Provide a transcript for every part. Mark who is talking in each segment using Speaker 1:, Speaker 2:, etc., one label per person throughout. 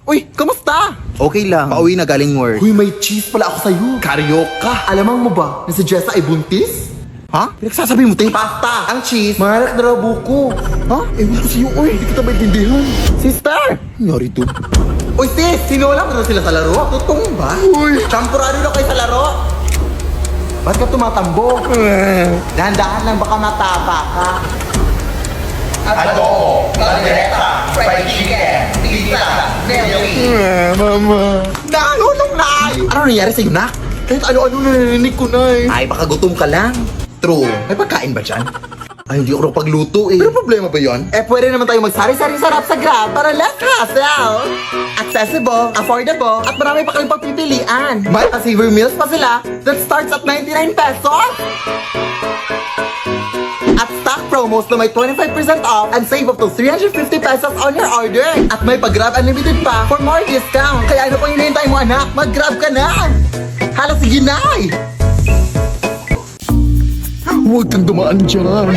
Speaker 1: Uy, kamusta?
Speaker 2: Okay lang. Pauwi na galing work.
Speaker 1: Uy, may cheese pala ako sa'yo.
Speaker 2: Karaoke.
Speaker 1: Alamang mo ba na si Jessa ay buntis?
Speaker 2: Ha? Pinagsasabi mo, ting?
Speaker 1: Pasta!
Speaker 2: Ang cheese.
Speaker 1: Mangalak na raw buko.
Speaker 2: Ha?
Speaker 1: Ewan ko sa'yo, uy. Hindi kita maintindihan. Sister!
Speaker 2: Nangyari to.
Speaker 1: Uy, sis! Sinula mo na sila sa laro? Totoo ba? Uy! Champurado na kayo sa laro? Ba't ka tumatambo? Dahan-dahan lang baka matapa ka.
Speaker 3: Adobo, caldereta, fried chicken, pizza, milky.
Speaker 1: Mama. Nalunong na ay!
Speaker 2: Ano nangyari sa'yo, nak?
Speaker 1: Kahit ano-ano narinig ko na eh.
Speaker 2: Ay, baka gutom ka lang. True. May pagkain ba dyan? Ay, hindi ako pagluto eh.
Speaker 1: Pero problema ba yun? Eh, pwede naman tayo magsari-sari sarap sa Grab para less hassle. Accessible, affordable, at marami pa kayong pagpipilian. May pa-saver meals pa sila that starts at 99 pesos. At stock promos na may 25% off and save up to 350 pesos on your order. At may pag-Grab Unlimited pa for more discount. Kaya ano pang hinihintay mo, anak? Mag-Grab ka na! Hala, sige na!
Speaker 2: Huwag kang dumaan dyan.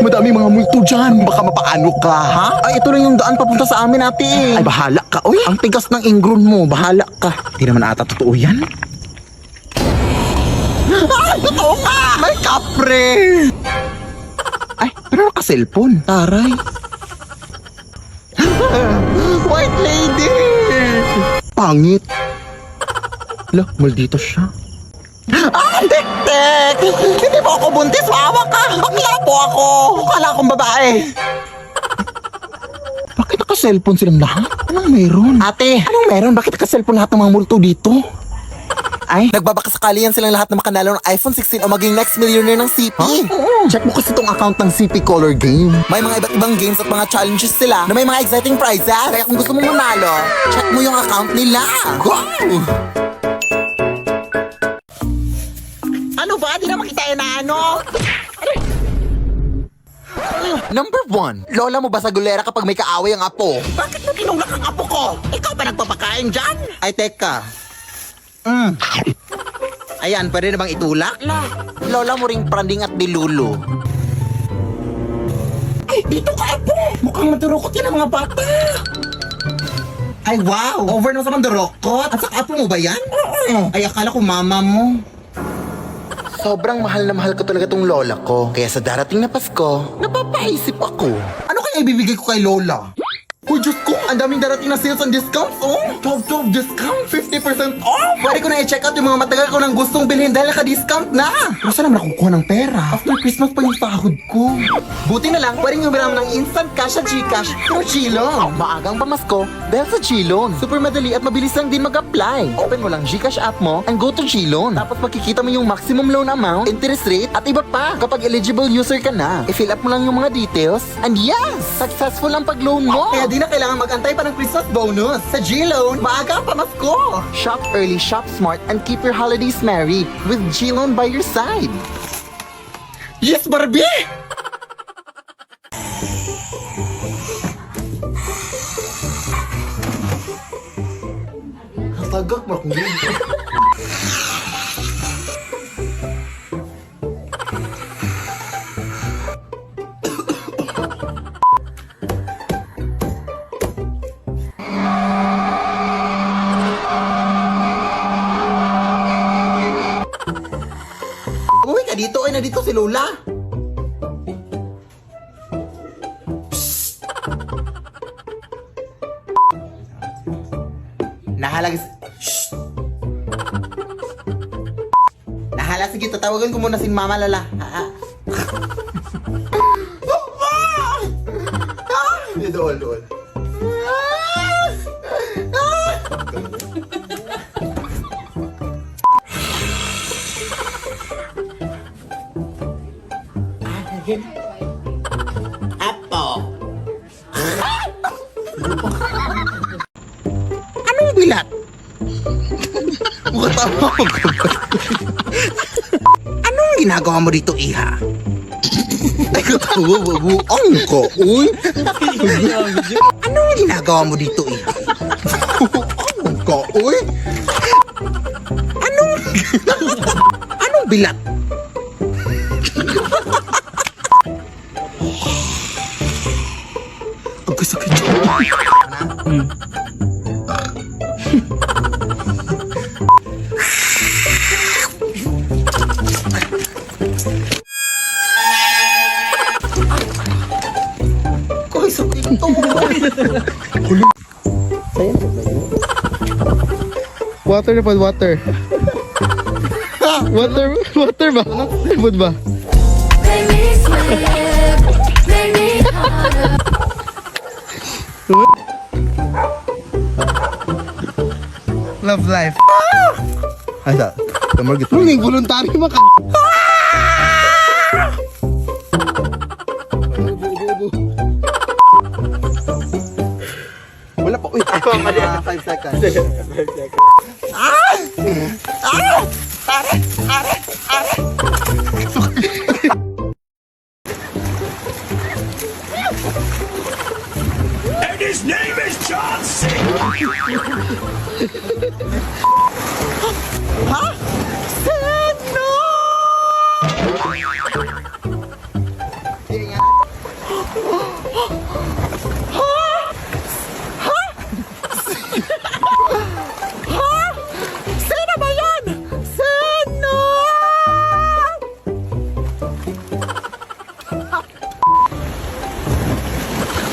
Speaker 2: Madami mga multo dyan. Baka mapaano ka, ha?
Speaker 1: Ay, ito lang yung daan papunta sa amin, ate.
Speaker 2: Ay, bahala ka. Uy, ang tigas ng ingron mo. Bahala ka. Di naman ata totoo yan.
Speaker 1: Ay, totoo ka! May kapre!
Speaker 2: Ay, pero naka-cellphone.
Speaker 1: Taray. White lady!
Speaker 2: Pangit. Ala, maldito siya.
Speaker 1: Ah, tek-tek! Hindi mo ako buntis, maawa ka! Bakla po ako! Kala akong babae!
Speaker 2: Bakit naka-cellphone silang lahat? Anong meron?
Speaker 1: Ate,
Speaker 2: Anong meron? Bakit naka-cellphone lahat ng mga multo dito?
Speaker 1: ay, nagbabakasakali yan silang lahat na makanalo ng iPhone 16 o maging next millionaire ng CP.
Speaker 2: Check mo kasi itong account ng CP Color Game.
Speaker 1: May mga iba't ibang games at mga challenges sila na may mga exciting prizes. Kaya kung gusto mong manalo, check mo yung account nila. Go! Ano ba? Di na makita na ano? Number 1, lola mo ba sa gulera kapag may kaaway ang apo? Bakit mo tinulak ang apo ko? Ikaw ba nagpapakain dyan?
Speaker 2: Ay, teka. Ayan, pwede na bang itulak?
Speaker 1: Lola mo ring pranding at dilulo. Ay, dito ka apo! Mukhang madurukot yan ang mga bata!
Speaker 2: Ay, wow! Over na sa mandurokot. At sa apo mo ba yan? Ay, akala ko mama mo.
Speaker 1: Sobrang mahal na mahal ko talaga tong lola ko. Kaya sa darating na Pasko, napapaisip ako.
Speaker 2: Ano kaya ibibigay ko kay Lola?
Speaker 1: Uy, Diyos ko! Ang daming darating na sales and discounts, oh! 12 discount! 50% off! Pwede ko na i-check out yung mga matagal ko nang gustong bilhin dahil naka-discount na!
Speaker 2: Pero saan naman nakukuha ng pera?
Speaker 1: After Christmas pa yung sahod ko. Buti na lang, pwedeng humiram ng instant cash sa GCash through Chilon. Maagang pamasko dahil sa Chilon. Super madali at mabilis lang din mag-apply. Open mo lang GCash app mo and go to Chilon. Tapos makikita mo yung maximum loan amount, interest rate, at iba pa. Kapag eligible user ka na, i-fill up mo lang yung mga details, and yes! Successful ang pag-loan mo! Kaya di na kailangan mag-antay pa ng Christmas bonus. Sa G-Loan, maaga ang pamasko. Shop early, shop smart, and keep your holidays merry with G-Loan by your side.
Speaker 2: Yes, Barbie!
Speaker 1: Tagak mo akong
Speaker 2: Umuwi ka dito. Ay, nandito si Lola. Nahalag... Shh! Nahala, sige, tatawagan ko muna si Mama Lala.
Speaker 1: Doon, doon.
Speaker 2: Apo! Anong bilat? Anong ginagawa mo dito, Iha? Ay, buong ko, uy! Anong ginagawa mo dito, Iha? Buong ko, uy! Anong bilat? Ang kasakit siya.
Speaker 1: Water na po, water. Water ba? Food ba?
Speaker 4: Make me slip, make me harder.
Speaker 1: Love life.
Speaker 2: Ay, sa. Kamar gitu.
Speaker 1: Huling voluntary maka.
Speaker 2: Wala pa. Uy, 5 seconds.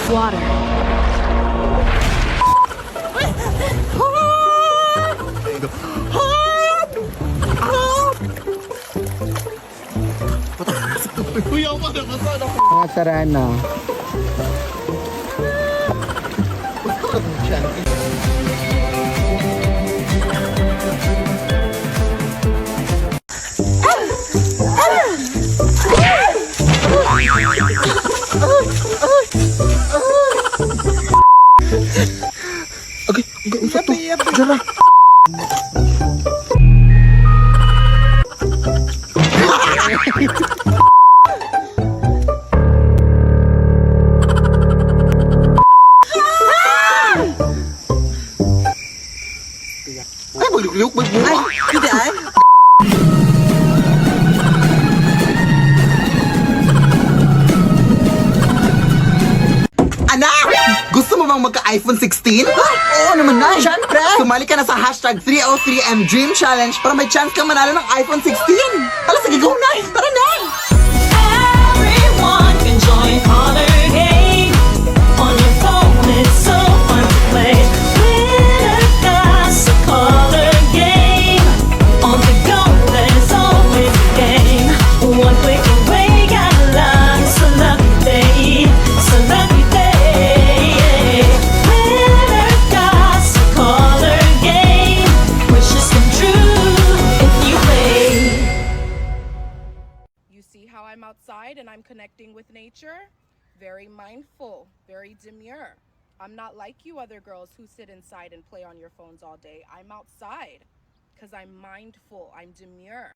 Speaker 4: Water.
Speaker 1: Mga sarana.
Speaker 2: Ay, buluk-luk, buluk-luk.
Speaker 1: Hindi ay.
Speaker 2: Anak! Gusto mo bang magka-iPhone 16?
Speaker 1: Oo naman na. Siyempre.
Speaker 2: Sumali ka na sa hashtag 303M Dream Challenge para may chance kang manalo ng iPhone 16. Hala, sige, go na! Tara na!
Speaker 5: Everyone can join Color Game. On your phone, it's so fun to play. Winner got a color game. On the go, there's always a game. One click away, got a lot. It's a lucky day. It's a lucky day. Winner got a color game. Wishes come true if you play.
Speaker 6: You see how I'm outside and I'm connecting with nature? Very mindful, very demure. I'm not like you other girls who sit inside and play on your phones all day. I'm outside because I'm mindful, I'm demure.